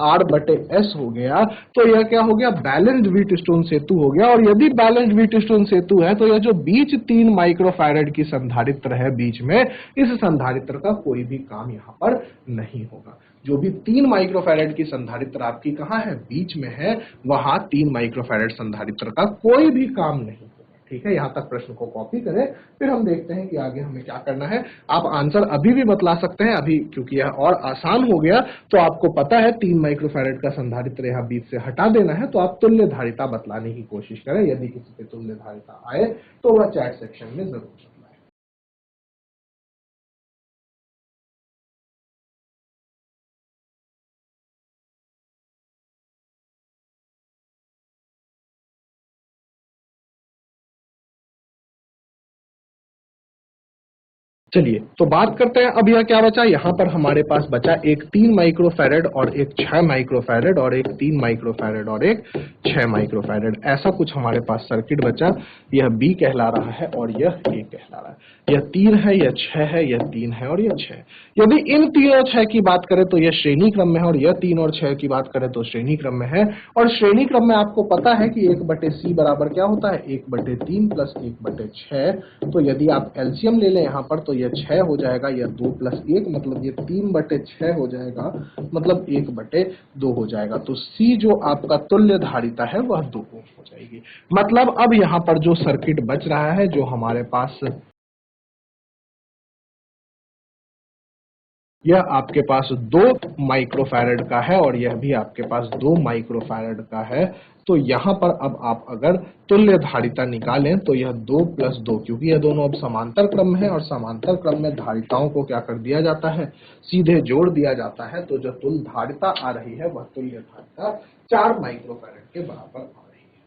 R बटे S हो गया। तो यह क्या हो गया, बैलेंस्ड व्हीटस्टोन सेतु हो गया। और यदि बैलेंस्ड व्हीटस्टोन सेतु है तो यह जो बीच 3 माइक्रोफैरेड की संधारित्र है बीच में, इस संधारित्र का कोई भी काम यहां पर नहीं होगा। जो भी 3 माइक्रोफैरेड की संधारित्र आपकी कहां है, बीच में है, वहां 3 माइक्रोफैरेड संधारित्र का कोई भी काम नहीं होगा। ठीक है, यहां तक प्रश्न को कॉपी करें, फिर हम देखते हैं कि आगे हमें क्या करना है। आप आंसर अभी भी बतला सकते हैं, अभी क्योंकि यह और आसान हो गया। तो आपको पता है 3 माइक्रोफैरेड का संधारित्र यहां बीच से हटा देना है। तो आप तुल्य धारिता बतलाने की कोशिश करें। यदि किसी पे तुल्य धारिता आए तो वह चैट सेक्शन में जरूर बतलाएं। चलिए, तो बात करते हैं अब यह क्या बचा। यहां पर हमारे पास बचा एक 3 माइक्रोफैरेड और एक 6 माइक्रोफैरेड और एक 3 माइक्रोफैरेड और एक 6 माइक्रोफैरेड, ऐसा कुछ हमारे पास सर्किट बचा। यह बी कहला रहा है और यह ए कहला रहा है। यह 3 है, यह 6 है, यह 3 है और यह 6 है। यदि इन 3 और 6 की बात करें तो यह श्रेणी क्रम में है, और यह 3 और 6 की बात करें तो श्रेणी क्रम में है। और श्रेणी क्रम में आपको पता है कि 1/c बराबर क्या होता है, 1/3 प्लस 1/6। तो यदि आप एलसीएम ले लें यहाँ पर तो यह 6 हो जाएगा, यह 2 प्लस 1 मतलब ये 3/6 हो जाएगा, मतलब 1/2 हो जाएगा। तो C जो आपका तुल्य धारिता है वह 2 ओम हो जाएगी। मतलब अब यहाँ पर जो सर्किट बच रहा है, जो हमारे पास, यह आपके पास 2 माइक्रोफैरेड का है और यह भी आपके पास 2 माइक्रोफैरेड का है। तो यहां पर अब आप अगर तुल्य धारिता निकालें तो यह 2 प्लस 2, क्योंकि यह दोनों अब समांतर क्रम में है और समांतर क्रम में धारिताओं को क्या कर दिया जाता है, सीधे जोड़ दिया जाता है। तो जो तुल्य धारिता आ रही है वह तुल्य धारिता 4 माइक्रोफैरेड के बराबर आ रही है।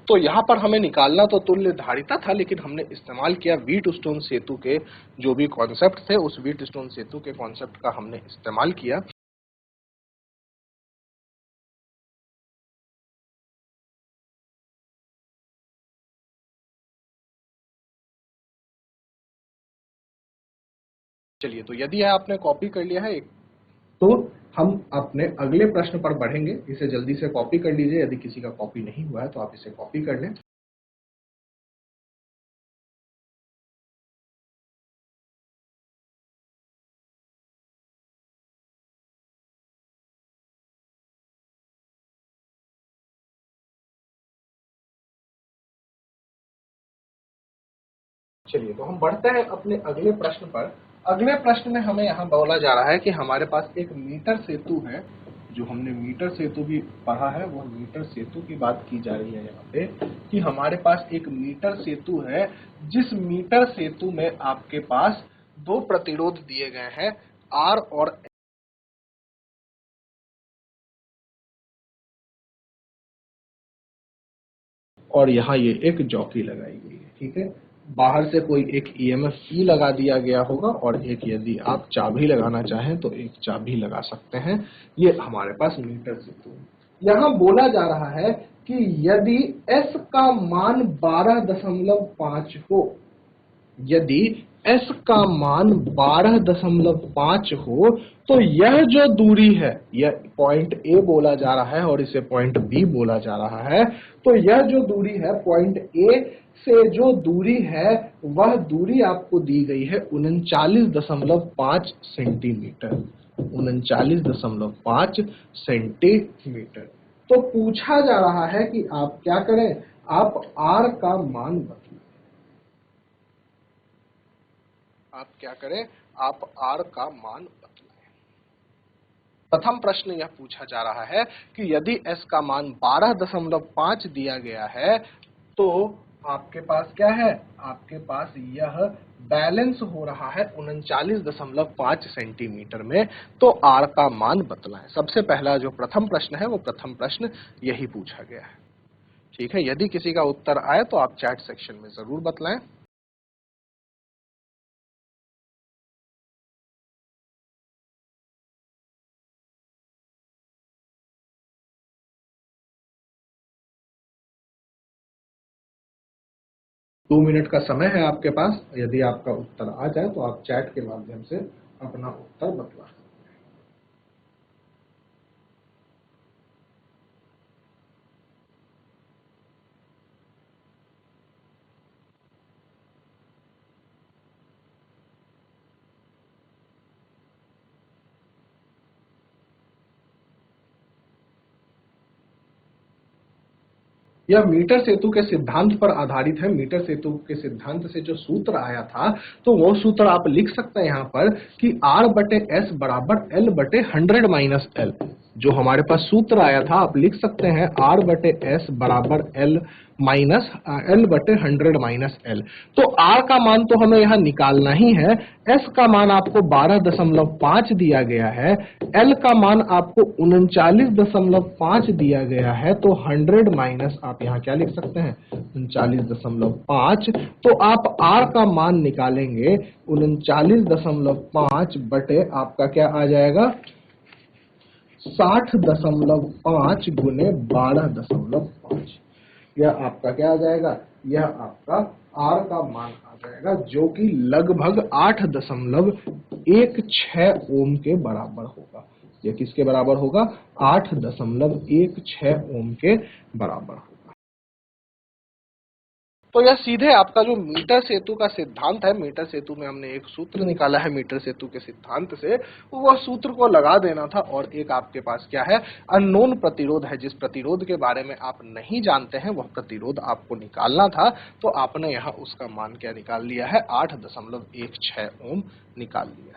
तो यहाँ पर हमें निकालना तो तुल्य धारिता था, लेकिन हमने इस्तेमाल किया व्हीटस्टोन सेतु के जो भी कॉन्सेप्ट थे, उस व्हीटस्टोन सेतु के कॉन्सेप्ट का हमने इस्तेमाल किया। चलिए, तो यदि आपने कॉपी कर लिया है तो हम अपने अगले प्रश्न पर बढ़ेंगे। इसे जल्दी से कॉपी कर लीजिए, यदि किसी का कॉपी नहीं हुआ है तो आप इसे कॉपी कर लें। चलिए तो हम बढ़ते हैं अपने अगले प्रश्न पर। अगले प्रश्न में हमें यहाँ बोला जा रहा है कि हमारे पास एक मीटर सेतु है। जो हमने मीटर सेतु भी पढ़ा है वह मीटर सेतु की बात की जा रही है यहाँ पे, कि हमारे पास एक मीटर सेतु है, जिस मीटर सेतु में आपके पास दो प्रतिरोध दिए गए हैं, आर और यहाँ ये एक जॉकी लगाई गई है। ठीक है, बाहर से कोई एक ईएमएफ ई लगा दिया गया होगा और एक, यदि आप चाबी लगाना चाहें तो एक चाबी लगा सकते हैं। ये हमारे पास मीटर सेतु है। यहाँ बोला जा रहा है कि यदि S का मान 12.5 हो, यदि S का मान 12.5 हो, तो यह जो दूरी है, यह पॉइंट A बोला जा रहा है और इसे पॉइंट B बोला जा रहा है, तो यह जो दूरी है पॉइंट A से जो दूरी है वह दूरी आपको दी गई है 39.5 सेंटीमीटर। 39.5 सेंटीमीटर। तो पूछा जा रहा है कि आप क्या करें, आप R का मान बदलें। आप क्या करें, आप R का मान बदलें। प्रथम प्रश्न यह पूछा जा रहा है कि यदि S का मान 12.5 दिया गया है, तो आपके पास क्या है, आपके पास यह बैलेंस हो रहा है 39.5 सेंटीमीटर में, तो R का मान बदलाएं। सबसे पहला जो प्रथम प्रश्न है वो प्रथम प्रश्न यही पूछा गया है। ठीक है, यदि किसी का उत्तर आए तो आप चैट सेक्शन में जरूर बतलाएं। दो मिनट का समय है आपके पास। यदि आपका उत्तर आ जाए तो आप चैट के माध्यम से अपना उत्तर बतला सकते हैं। यह मीटर सेतु के सिद्धांत पर आधारित है। मीटर सेतु के सिद्धांत से जो सूत्र आया था, तो वो सूत्र आप लिख सकते हैं यहाँ पर कि R/S बराबर L/100 - L। जो हमारे पास सूत्र आया था आप लिख सकते हैं R/S बराबर L/100 - L। तो R का मान तो हमें यहाँ निकालना ही है। S का मान आपको 12.5 दिया गया है, L का मान आपको 39.5 दिया गया है, तो 100 माइनस आप यहाँ क्या लिख सकते हैं 39.5। तो आप R का मान निकालेंगे 39.5 बटे आपका क्या आ जाएगा 60.5 गुने 12.5। यह आपका क्या आ जाएगा, यह आपका R का मान आ जाएगा, जो कि लगभग 8.16 ओम के बराबर होगा। यह किसके बराबर होगा, 8.16 ओम के बराबर होगा। तो यह सीधे आपका जो मीटर सेतु का सिद्धांत है, मीटर सेतु में हमने एक सूत्र निकाला है मीटर सेतु के सिद्धांत से, वह सूत्र को लगा देना था। और एक आपके पास क्या है, अननोन प्रतिरोध है, जिस प्रतिरोध के बारे में आप नहीं जानते हैं वह प्रतिरोध आपको निकालना था। तो आपने यहाँ उसका मान क्या निकाल लिया है, 8.16 ओम निकाल लिया है।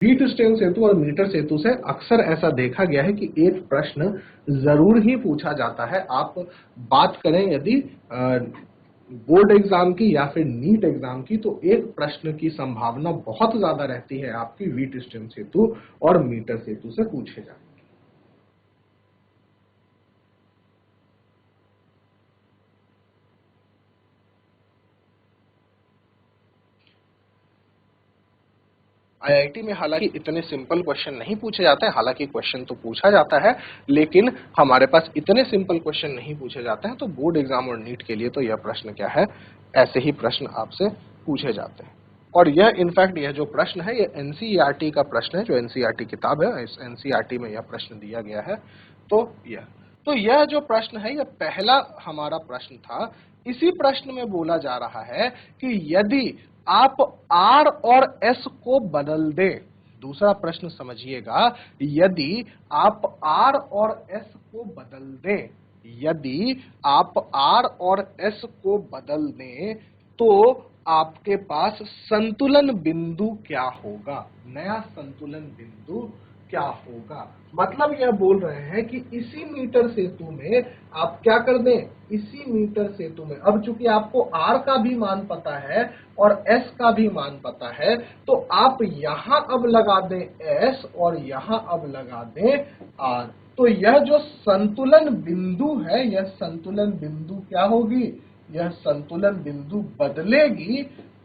व्हीटस्टोन सेतु और मीटर सेतु से अक्सर ऐसा देखा गया है कि एक प्रश्न जरूर ही पूछा जाता है। आप बात करें यदि बोर्ड एग्जाम की या फिर नीट एग्जाम की, तो एक प्रश्न की संभावना बहुत ज्यादा रहती है आपकी व्हीटस्टोन सेतु और मीटर सेतु से पूछे जाने। आईआईटी में हालांकि इतने सिंपल क्वेश्चन नहीं पूछे जाते हैं, हालांकि क्वेश्चन तो पूछा जाता है, लेकिन हमारे पास इतने सिंपल क्वेश्चन नहीं पूछे जाते हैं। तो बोर्ड एग्जाम और नीट के लिए तो यह प्रश्न क्या है, ऐसे ही प्रश्न आपसे पूछे जाते हैं। और यह इनफैक्ट यह जो प्रश्न है यह एनसीईआरटी का प्रश्न है, जो एनसीईआरटी किताब है, इस एनसीईआरटी में यह प्रश्न दिया गया है। तो यह तो यह जो प्रश्न है, यह पहला हमारा प्रश्न था। इसी प्रश्न में बोला जा रहा है कि यदि आप R और S को बदल दें, दूसरा प्रश्न समझिएगा, यदि आप R और S को बदल दें, यदि आप R और S को बदल दें, तो आपके पास संतुलन बिंदु क्या होगा, नया संतुलन बिंदु क्या होगा। मतलब यह बोल रहे हैं कि इसी मीटर सेतु में आप क्या कर दें, इसी मीटर सेतु में, अब चूंकि आपको R का भी मान पता है और S का भी मान पता है, तो आप यहां अब लगा दें S और यहां अब लगा दें R। तो यह जो संतुलन बिंदु है, यह संतुलन बिंदु क्या होगी, यह संतुलन बिंदु बदलेगी।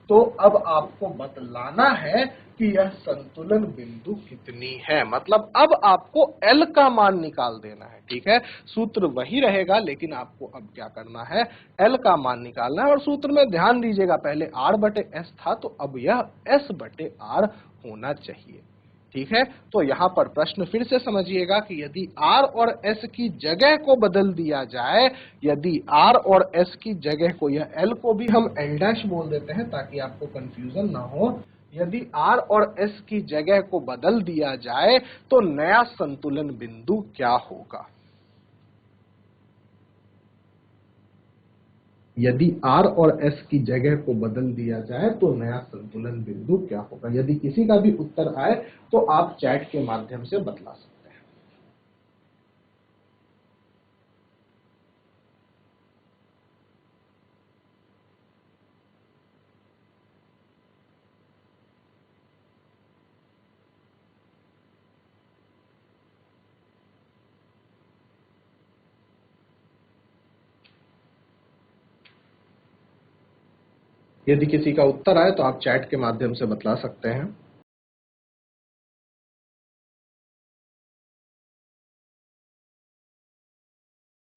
तो अब आपको बतलाना है कि यह संतुलन बिंदु कितनी है, मतलब अब आपको L का मान निकाल देना है। ठीक है, सूत्र वही रहेगा, लेकिन आपको अब क्या करना है, L का मान निकालना है। और सूत्र में ध्यान दीजिएगा, पहले R बटे S था, तो अब यह S बटे R होना चाहिए। ठीक है, तो यहां पर प्रश्न फिर से समझिएगा कि यदि R और S की जगह को बदल दिया जाए, यदि R और S की जगह को, यह L को भी हम L डैश बोल देते हैं ताकि आपको कंफ्यूजन ना हो, यदि R और S की जगह को बदल दिया जाए तो नया संतुलन बिंदु क्या होगा। यदि R और S की जगह को बदल दिया जाए तो नया संतुलन बिंदु क्या होगा। यदि किसी का भी उत्तर आए तो आप चैट के माध्यम से बतला सकते हैं। यदि किसी का उत्तर आए तो आप चैट के माध्यम से बतला सकते हैं।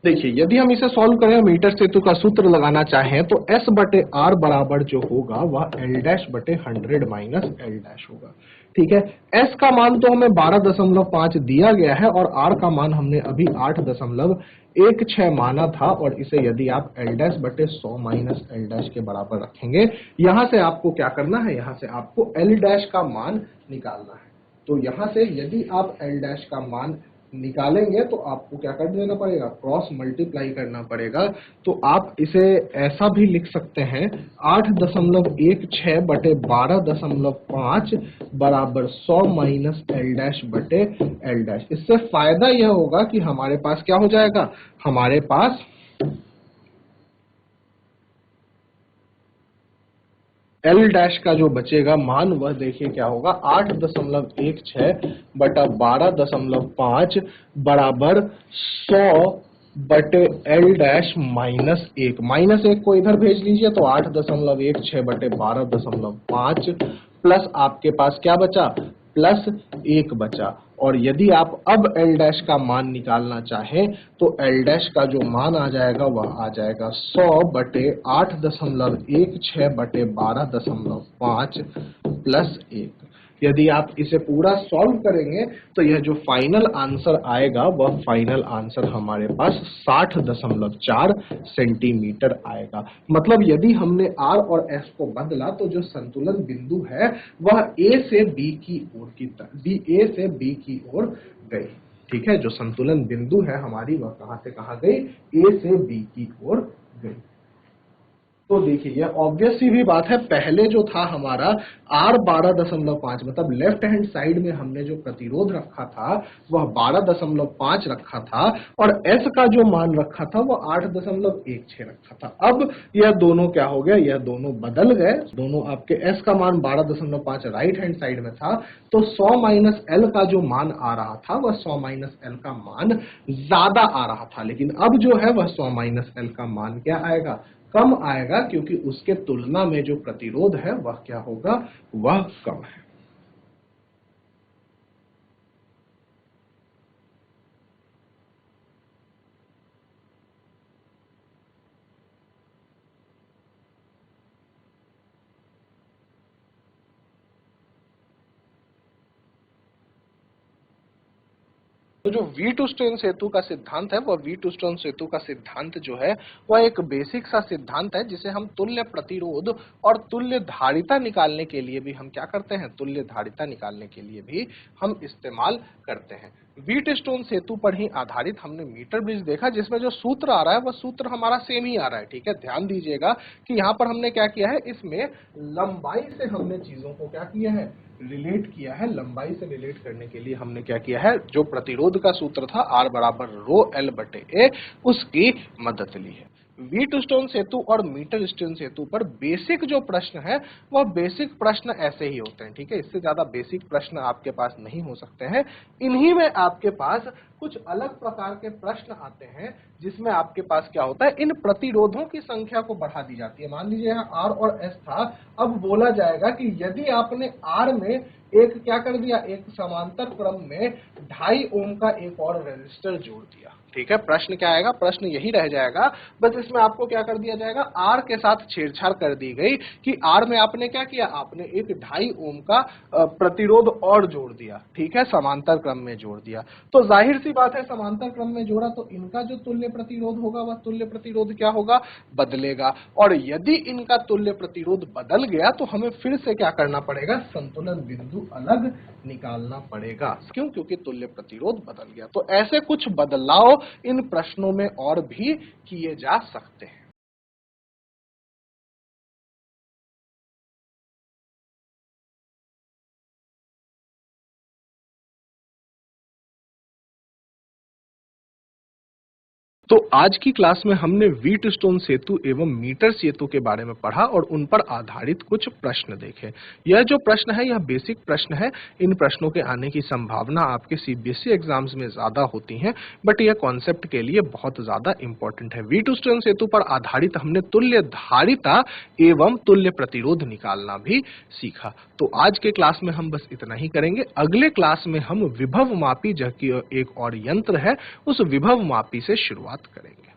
देखिए, यदि हम इसे सॉल्व करें, मीटर सेतु का सूत्र लगाना चाहें, तो S बटे R बराबर जो होगा वह L डैश बटे 100 माइनस L डैश होगा। ठीक है, S का मान तो हमें 12.5 दिया गया है और R का मान हमने अभी 8.16 माना था, और इसे यदि आप L डैश बटे 100 माइनस L डैश के बराबर रखेंगे, यहां से आपको क्या करना है, यहां से आपको L डैश का मान निकालना है। तो यहां से यदि आप L डैश का मान निकालेंगे तो आपको क्या कर देना पड़ेगा, क्रॉस मल्टीप्लाई करना पड़ेगा। तो आप इसे ऐसा भी लिख सकते हैं, 8.16 बटे 12.5 बराबर 100 माइनस एल डैश बटे एल डैश। इससे फायदा यह होगा कि हमारे पास क्या हो जाएगा, हमारे पास एल डैश का जो बचेगा मान, वह देखिए क्या होगा, 8.16 बटा 12.5 बराबर 100 बटे एल डैश माइनस 1। माइनस 1 को इधर भेज लीजिए तो 8.16 बटे 12.5 प्लस आपके पास क्या बचा, प्लस 1 बचा। और यदि आप अब एल डैश का मान निकालना चाहें तो एल डैश का जो मान आ जाएगा वह आ जाएगा 100 बटे 8.16 बटे 12.5 प्लस 1। यदि आप इसे पूरा सॉल्व करेंगे तो यह जो फाइनल आंसर आएगा वह फाइनल आंसर हमारे पास 60.4 सेंटीमीटर आएगा। मतलब यदि हमने R और S को बदला तो जो संतुलन बिंदु है वह A से B की ओर की A से B की ओर गई। ठीक है, जो संतुलन बिंदु है हमारी, वह कहां से कहां गई, A से B की ओर गई। तो देखिए, यह ऑब्वियस सी भी बात है, पहले जो था हमारा R 12.5, मतलब लेफ्ट हैंड साइड में हमने जो प्रतिरोध रखा था वह 12.5 रखा था, और S का जो मान रखा था वह 8.16 रखा था। अब यह दोनों क्या हो गया, यह दोनों बदल गए। दोनों आपके S का मान 12.5 राइट हैंड साइड में था, तो 100 माइनस L का जो मान आ रहा था वह 100 माइनस L का मान ज्यादा आ रहा था, लेकिन अब जो है वह 100 माइनस L का मान क्या आएगा, कम आएगा, क्योंकि उसके तुलना में जो प्रतिरोध है वह क्या होगा, वह कम है। तो जो व्हीटस्टोन सेतु का सिद्धांत है, वह व्हीटस्टोन सेतु का सिद्धांत जो है वह एक बेसिक सा सिद्धांत है जिसे हम तुल्य प्रतिरोध और तुल्य धारिता निकालने के लिए भी हम क्या करते हैं, तुल्य धारिता निकालने के लिए भी हम इस्तेमाल करते हैं। व्हीटस्टोन सेतु पर ही आधारित हमने मीटर ब्रिज देखा, जिसमें जो सूत्र आ रहा है वह सूत्र हमारा सेम ही आ रहा है। ठीक है, ध्यान दीजिएगा कि यहाँ पर हमने क्या किया है, इसमें लंबाई से हमने चीजों को क्या किया है, रिलेट किया है। लंबाई से रिलेट करने के लिए हमने क्या किया है, जो प्रतिरोध का सूत्र था R बराबर रो L बटे A, उसकी मदद ली है। व्हीटस्टोन सेतु और मीटर स्टोन सेतु पर बेसिक जो प्रश्न है वह बेसिक प्रश्न ऐसे ही होते हैं। ठीक है, इससे ज्यादा बेसिक प्रश्न आपके पास नहीं हो सकते हैं। इन्हीं में आपके पास कुछ अलग प्रकार के प्रश्न आते हैं जिसमें आपके पास क्या होता है, इन प्रतिरोधों की संख्या को बढ़ा दी जाती है। मान लीजिए यहाँ R और S था, अब बोला जाएगा कि यदि आपने R में एक क्या कर दिया, एक समांतर क्रम में 2.5 ओम का एक और रेजिस्टर जोड़ दिया। ठीक है, प्रश्न क्या आएगा, प्रश्न यही रह जाएगा, बस इसमें आपको क्या कर दिया जाएगा, R के साथ छेड़छाड़ कर दी गई कि R में आपने क्या किया, आपने एक 2.5 ओम का प्रतिरोध और जोड़ दिया। ठीक है, समांतर क्रम में जोड़ दिया, तो जाहिर सी बात है समांतर क्रम में जोड़ा तो इनका जो तुल्य प्रतिरोध होगा वह तुल्य प्रतिरोध क्या होगा, बदलेगा। और यदि इनका तुल्य प्रतिरोध बदल गया तो हमें फिर से क्या करना पड़ेगा, संतुलन बिंदु अलग निकालना पड़ेगा। क्यों, क्योंकि तुल्य प्रतिरोध बदल गया। तो ऐसे कुछ बदलाव इन प्रश्नों में और भी किए जा सकते हैं। तो आज की क्लास में हमने व्हीटस्टोन सेतु एवं मीटर सेतु के बारे में पढ़ा और उन पर आधारित कुछ प्रश्न देखे। यह जो प्रश्न है यह बेसिक प्रश्न है। इन प्रश्नों के आने की संभावना आपके सीबीएसई एग्जाम्स में ज्यादा होती है, बट यह कॉन्सेप्ट के लिए बहुत ज्यादा इंपॉर्टेंट है। व्हीटस्टोन सेतु पर आधारित हमने तुल्य धारिता एवं तुल्य प्रतिरोध निकालना भी सीखा। तो आज के क्लास में हम बस इतना ही करेंगे। अगले क्लास में हम विभव मापी, जो कि एक और यंत्र है, उस विभव मापी से शुरुआत करेंगे।